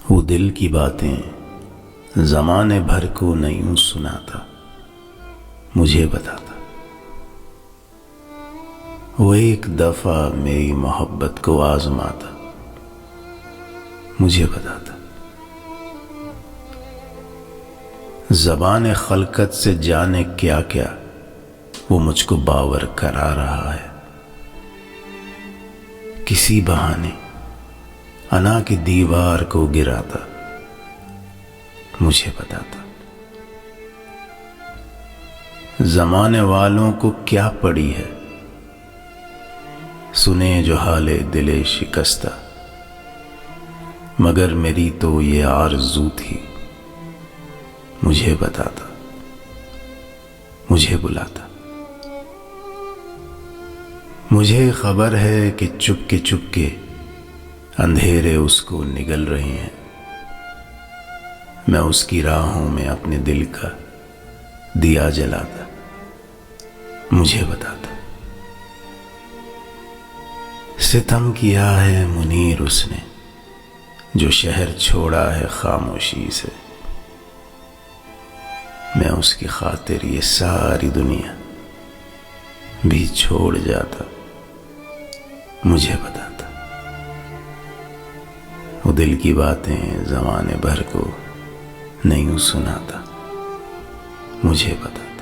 وہ دل کی باتیں زمانے بھر کو نہیں سناتا، مجھے بتاتا۔ وہ ایک دفعہ میری محبت کو آزماتا، مجھے بتاتا۔ زبان خلقت سے جانے کیا کیا وہ مجھ کو باور کرا رہا ہے۔ کسی بہانے انا کی دیوار کو گراتا، مجھے بتاتا۔ زمانے والوں کو کیا پڑی ہے، سنے جو حال دل شکستہ، مگر میری تو یہ آرزو تھی، مجھے بتاتا، مجھے بلاتا۔ مجھے خبر ہے کہ چپ کے اندھیرے اس کو نگل رہے ہیں، میں اس کی راہوں میں اپنے دل کا دیا جلاتا، مجھے بتاتا۔ ستم کیا ہے منیر اس نے جو شہر چھوڑا ہے خاموشی سے، میں اس کی خاطر یہ ساری دنیا بھی چھوڑ جاتا، مجھے بتاتا۔ وہ دل کی باتیں زمانے بھر کو نہیں سناتا، مجھے بتاتا۔